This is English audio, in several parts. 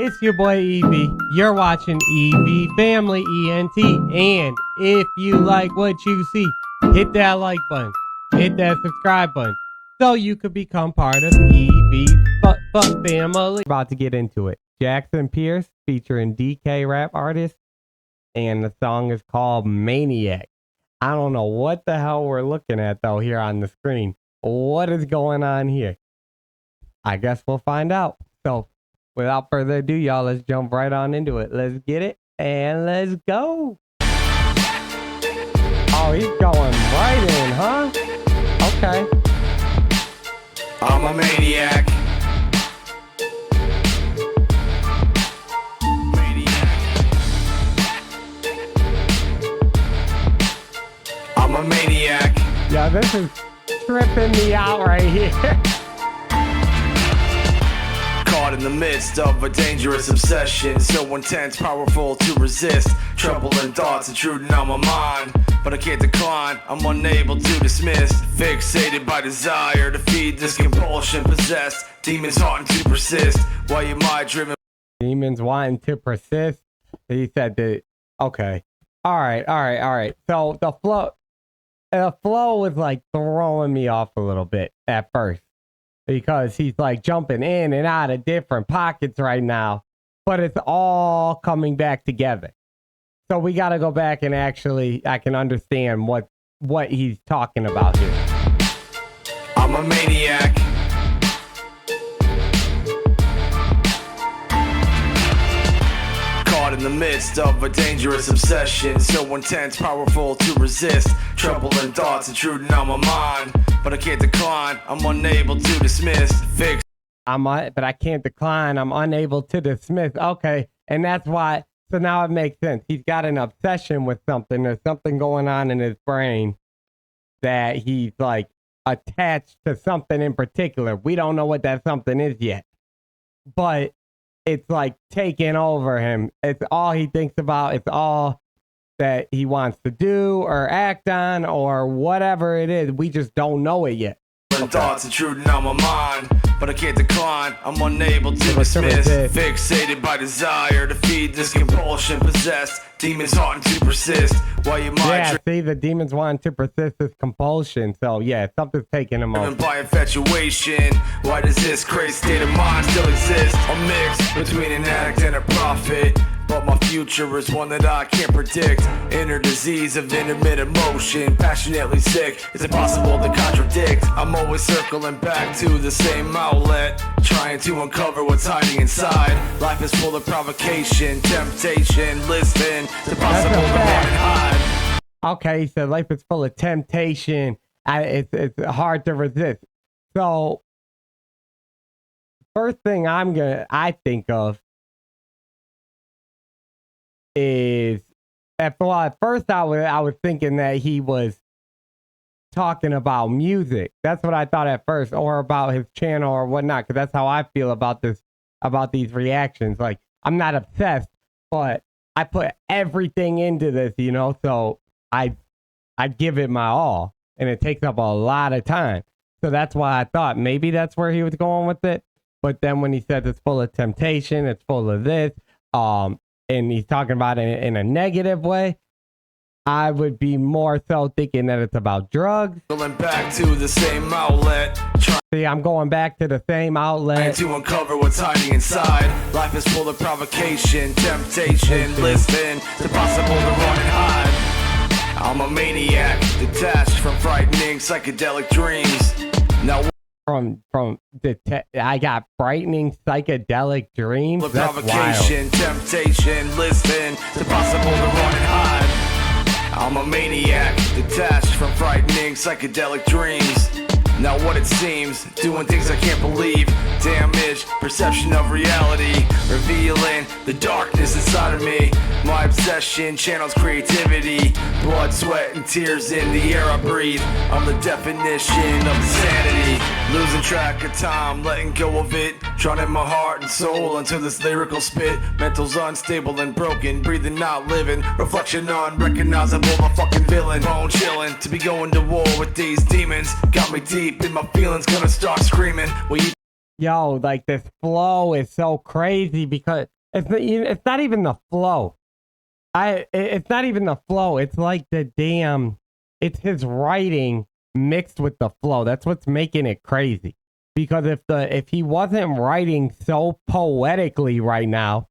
It's your boy Evie. You're watching EV Family ENT. And if you like what you see, hit that like button. Hit that subscribe button so you could become part of EV's family. About to get into it. Jackson Pierce featuring DK rap artist. And the song is called Maniac. I don't know what the hell we're looking at though here on the screen. What is going on here? I guess we'll find out. So without further ado, y'all, let's jump right on into it. Let's get it and let's go. Oh, he's going right in, huh? Okay. I'm a maniac. I'm a maniac. Yeah, this is tripping me out right here. Caught in the midst of a dangerous obsession, so intense, powerful to resist. Troubling thoughts intruding on my mind, but I can't decline, I'm unable to dismiss. Fixated by desire to feed this compulsion, possessed. Demons haunting to persist. Why am I driven? Demons wanting to persist. He said that. Okay. All right. So the flow was like throwing me off a little bit at first, because he's like jumping in and out of different pockets right now, but it's all coming back together. So we got to go back and actually, I can understand what he's talking about here. I'm a maniac. Caught in the midst of a dangerous obsession, so intense, powerful to resist. Troubling thoughts intruding on my mind, but I can't decline, I'm unable to dismiss. But I can't decline, I'm unable to dismiss. Okay, and that's why, so now it makes sense. He's got an obsession with something. There's something going on in his brain that he's like attached to something in particular. We don't know what that something is yet, but it's like taking over him. It's all he thinks about. It's all that he wants to do or act on or whatever it is. We just don't know it yet. Thoughts intruding on my mind, but I can't decline, I'm unable to dismiss. Fixated by desire to feed this compulsion, possessed. Demons haunting to persist. Why am I see, the demons wanting to persist this compulsion. So yeah, something's taking him over. By infatuation, why does this crazy state of mind still exist? A mix between an addict and a prophet, but my future is one that I can't predict. Inner disease of intermittent motion, passionately sick, it's impossible to contradict. I'm always circling back to the same outlet, trying to uncover what's hiding inside. Life is full of provocation, temptation, listen, it's impossible to run and hide. Okay, so life is full of temptation. It's hard to resist. So first thing I think of is at first I was thinking that he was talking about music. That's what I thought at first, or about his channel or whatnot, because that's how I feel about these reactions. Like, I'm not obsessed, but I put everything into this, you know, so I give it my all, and it takes up a lot of time. So that's why I thought maybe that's where he was going with it. But then when he said it's full of temptation, it's full of this, and he's talking about it in a negative way, I would be more so thinking that it's about drugs. Going back to the same outlet. See, I'm going back to the same outlet to uncover what's hiding inside. Life is full of provocation, temptation, listen, it's impossible to run and hide. I'm a maniac, detached from frightening psychedelic dreams. Now I got frightening psychedelic dreams. The provocation, temptation, listen, it's impossible to run and hide. I'm a maniac, detached from frightening psychedelic dreams. Now what it seems, doing things I can't believe. Damage, perception of reality, revealing the darkness inside of me. My obsession channels creativity, blood, sweat, and tears in the air I breathe. I'm the definition of insanity, losing track of time, letting go of it, drowning my heart and soul into this lyrical spit. Mental's unstable and broken, breathing not living, reflection unrecognizable, a fucking villain. Bone chilling, to be going to war with these demons, got me deep in my feelings, gonna start screaming. Well, yo, like this flow is so crazy because it's not even the flow. It's not even the flow. It's like it's his writing mixed with the flow. That's what's making it crazy. Because if he wasn't writing so poetically right now,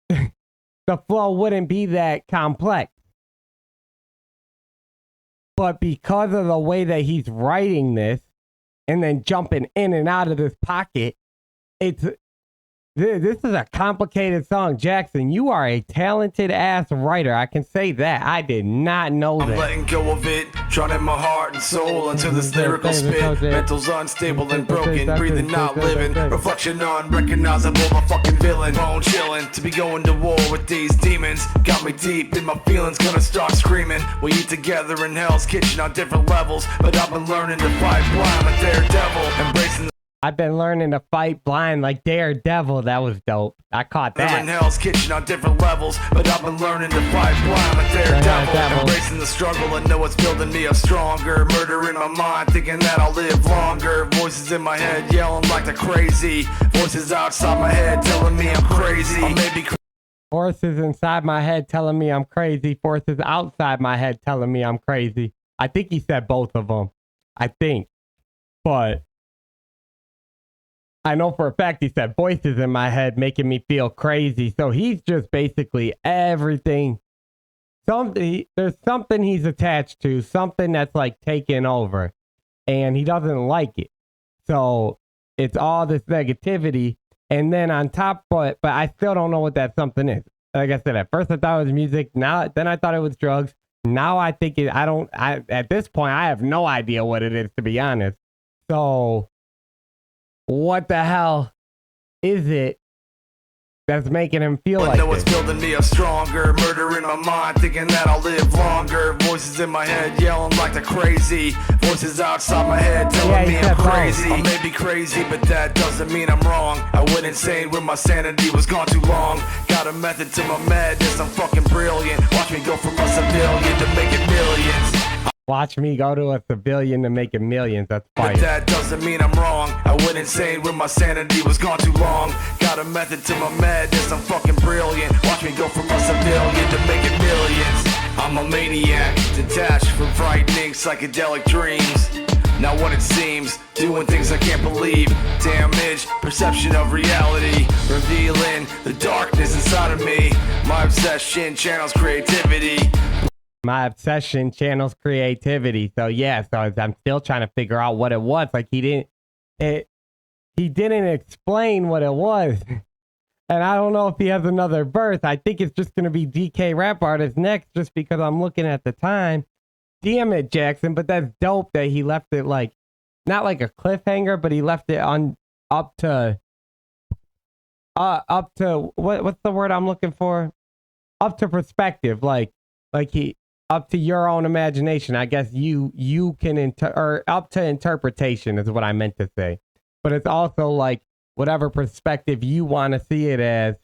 the flow wouldn't be that complex. But because of the way that he's writing this and then jumping in and out of this pocket, this is a complicated song. Jackson, you are a talented ass writer. I can say that. I did not know that. I'm letting go of it, drowning my heart and soul into this lyrical spit. Mental's unstable and broken, breathing, not living. Reflection unrecognizable, a fucking villain. Bone chilling, to be going to war with these demons. Got me deep in my feelings, gonna start screaming. We eat together in Hell's Kitchen on different levels, but I've been learning to fight blind like Daredevil, embracing I've been learning to fight blind like Daredevil. That was dope. I caught that. in Hell's Kitchen on different levels, but I've been learning to fight blind like Daredevil. Embracing the struggle, I know it's building me up stronger. Murder in my mind, thinking that I'll live longer. Voices in my head yelling like they're crazy. Voices outside my head telling me I'm crazy. Or maybe Forces inside my head telling me I'm crazy. Forces outside my head telling me I'm crazy. I think he said both of them. I think. But I know for a fact he said voices in my head making me feel crazy. So he's just basically everything. There's something he's attached to, something that's like taken over, and he doesn't like it. So it's all this negativity. And then on top, but I still don't know what that something is. Like I said, at first I thought it was music. Then I thought it was drugs. Now I think at this point, I have no idea what it is, to be honest. So what the hell is it that's making him feel like this? It's building me up stronger. Murder in my mind, thinking that I'll live longer. Voices in my head yelling like they're crazy. Voices outside my head telling me I'm crazy. I may be crazy, but that doesn't mean I'm wrong. I went insane when my sanity was gone too long. Got a method to my madness, I'm fucking brilliant. Watch me go from a civilian to making millions. Watch me go to a civilian to making millions. That's fire. But that doesn't mean I'm wrong. I went insane when my sanity was gone too long. Got a method to my madness, I'm fucking brilliant. Watch me go from a civilian to making millions. I'm a maniac, detached from frightening psychedelic dreams. Not what it seems, doing things I can't believe. Damage, perception of reality, revealing the darkness inside of me. My obsession channels creativity. My obsession channels creativity. So yeah, so I'm still trying to figure out what it was. Like he didn't explain what it was. And I don't know if he has another verse. I think it's just going to be DK Rap Artist next, just because I'm looking at the time. Damn it, Jackson. But that's dope that he left it like, not like a cliffhanger, but he left it on up to what's the word I'm looking for? Up to perspective. Like he, up to your own imagination. I guess you can or up to interpretation is what I meant to say. But it's also like whatever perspective you want to see it as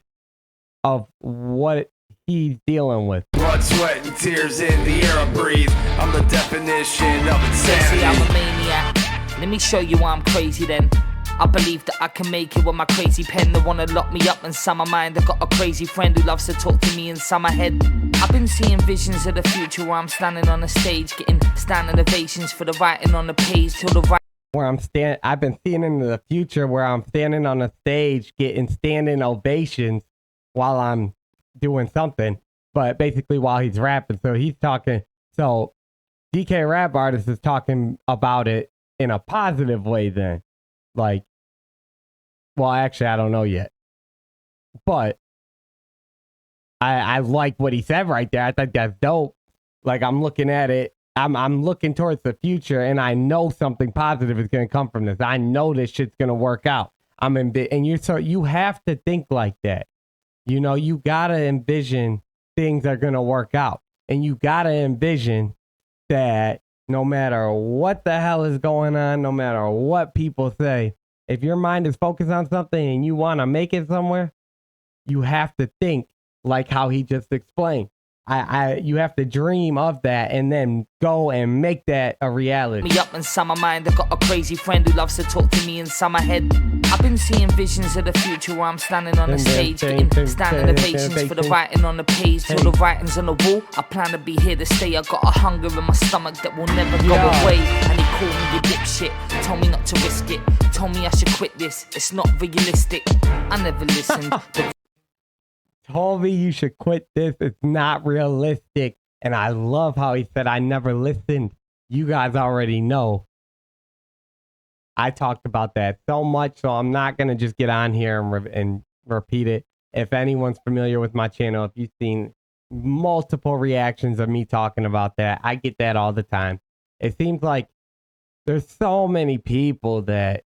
of what he's dealing with. Blood, sweat, and tears in the air I breathe. I'm the definition of insanity. I'm a maniac. Let me show you why I'm crazy then. I believe that I can make it with my crazy pen. They wanna lock me up inside my mind. I got a crazy friend who loves to talk to me inside my head. I've been seeing visions of the future where I'm standing on a stage, getting standing ovations for the writing on the page till the right. I've been seeing into the future where I'm standing on a stage, getting standing ovations while I'm doing something, but basically while he's rapping. So he's talking. So DK Rap Artist is talking about it in a positive way. Then, like. Well, actually, I don't know yet. But I like what he said right there. I think that's dope. Like, I'm looking at it. I'm looking towards the future, and I know something positive is going to come from this. I know this shit's going to work out. And you have to think like that. You know, you got to envision things are going to work out. And you got to envision that no matter what the hell is going on, no matter what people say, if your mind is focused on something and you want to make it somewhere, you have to think like how he just explained. you have to dream of that and then go and make that a reality. Me up inside my mind, I got a crazy friend who loves to talk to me inside my head. I've been seeing visions of the future where I'm standing on the stage, getting standing ovations for the writing on the page. Till the writing's on the wall, I plan to be here to stay. I got a hunger in my stomach that will never go away. And he called me a dipshit, told me not to risk it, told me I should quit this, it's not realistic. I never listened. Told me you should quit this, it's not realistic. And I love how he said I never listened. You guys already know I talked about that so much, so I'm not going to just get on here and repeat it. If anyone's familiar with my channel, if you've seen multiple reactions of me talking about that, I get that all the time. It seems like there's so many people that,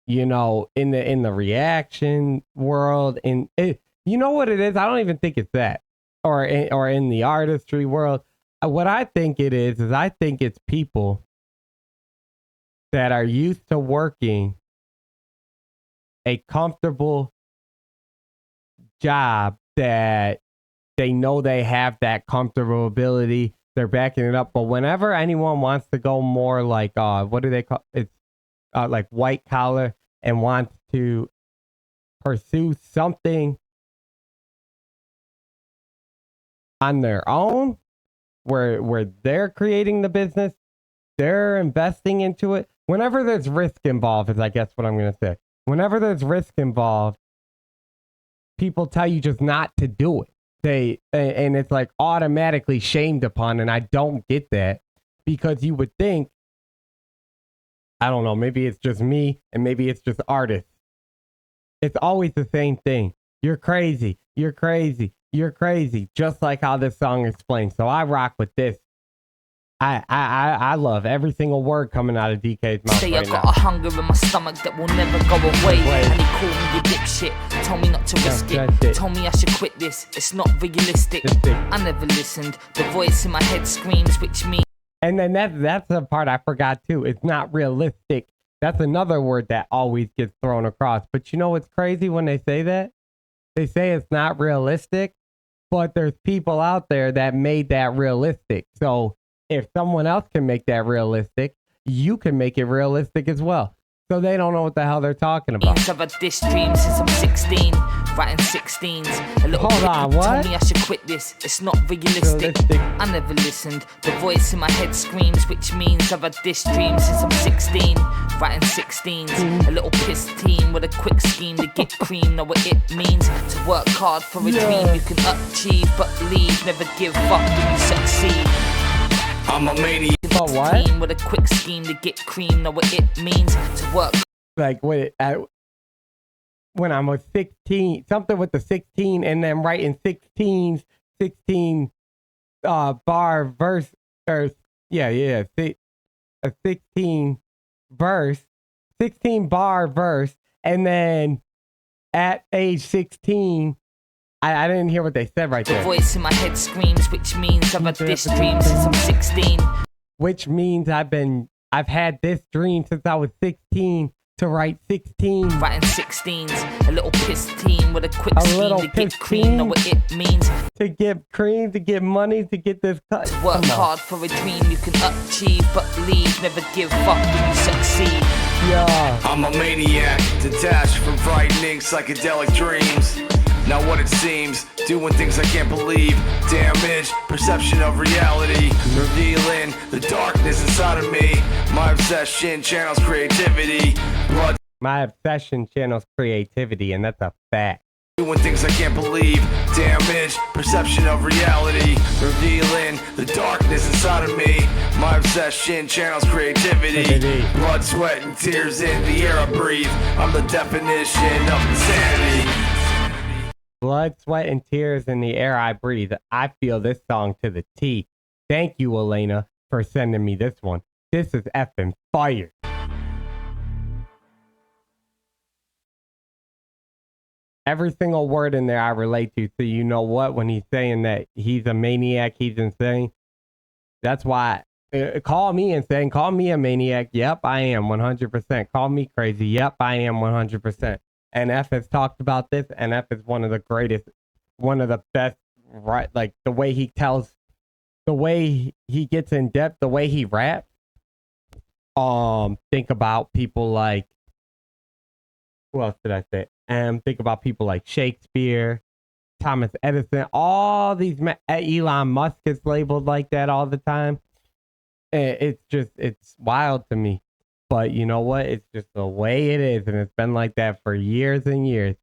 you know, in the reaction world, and you know what it is? I don't even think it's that, or in the artistry world. What I think it is I think it's people that are used to working a comfortable job, that they know they have that comfortable ability, they're backing it up. But whenever anyone wants to go more like what do they call it? It's like white collar, and wants to pursue something on their own, where they're creating the business, they're investing into it. Whenever there's risk involved, is I guess what I'm going to say. Whenever there's risk involved, people tell you just not to do it. And it's like automatically shamed upon, and I don't get that, because you would think, I don't know, maybe it's just me and maybe it's just artists. It's always the same thing. You're crazy. You're crazy. You're crazy. Just like how this song explains. So I rock with this. I love every single word coming out of DK's mouth Say right I got now. a hunger in my stomach that will never go away. And he called me a dipshit, told me not to risk it, told me I should quit this, it's not realistic. I never listened, the voice in my head screams, which means. And then that's the part I forgot too. It's not realistic. That's another word that always gets thrown across. But you know what's crazy when they say that? They say it's not realistic, but there's people out there that made that realistic. So if someone else can make that realistic, you can make it realistic as well. So they don't know what the hell they're talking about. I've had this dream since I'm 16, writing 16s. A little Hold on, what? told me I should quit this, it's not realistic. I never listened, the voice in my head screams, which means I've had this dream since I'm 16, writing 16s. A little piss team with a quick scheme to get cream. Know what it means to work hard for a dream you can achieve, but leave, never give up when you succeed. I'm a maniac. But what? With a quick scheme to get cream. Know what it means to work. Like when I was 16, something with the 16, and then writing 16 bar verse, or a 16 verse, 16 bar verse, and then at age 16. I didn't hear what they said right there. The voice in my head screams, which means I've had this dream since I'm 16. Which means I've had this dream since I was 16 to write 16. Writing 16s, a little piss team with a quick scheme to get cream. Know what it means to get cream, to get money, to get this cut. To work hard for a dream you can achieve, but leave, never give up when you succeed. Yeah. I'm a maniac, detached from frightening psychedelic dreams. Not what it seems, doing things I can't believe. Damage, perception of reality, revealing the darkness inside of me. My obsession channels creativity. Blood. My obsession channels creativity, and that's a fact. Doing things I can't believe. Damage, perception of reality, revealing the darkness inside of me. My obsession channels creativity. Blood, sweat, and tears in the air I breathe. I'm the definition of insanity. Blood, sweat, and tears in the air I breathe. I feel this song to the T. Thank you, Elena, for sending me this one. This is effing fire. Every single word in there I relate to. So you know what? When he's saying that he's a maniac, he's insane. That's why. Call me insane. Call me a maniac. Yep, I am 100%. Call me crazy. Yep, I am 100%. NF has talked about this. NF is one of the greatest, one of the best right, like the way he tells, the way he gets in depth, the way he raps. Think about people like, who else did I say? Think about people like Shakespeare, Thomas Edison, all these, Elon Musk is labeled like that all the time. It's wild to me. But you know what? It's just the way it is. And it's been like that for years and years.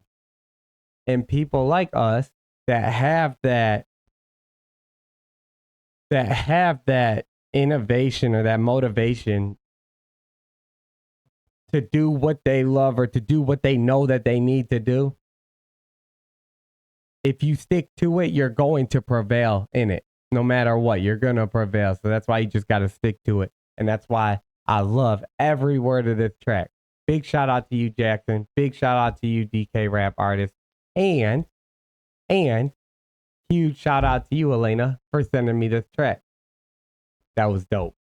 And people like us that have that innovation or that motivation to do what they love or to do what they know that they need to do. If you stick to it, you're going to prevail in it. No matter what, you're going to prevail. So that's why you just got to stick to it. And that's why I love every word of this track. Big shout out to you, Jackson. Big shout out to you, DK Rap Artist. And huge shout out to you, Elena, for sending me this track. That was dope.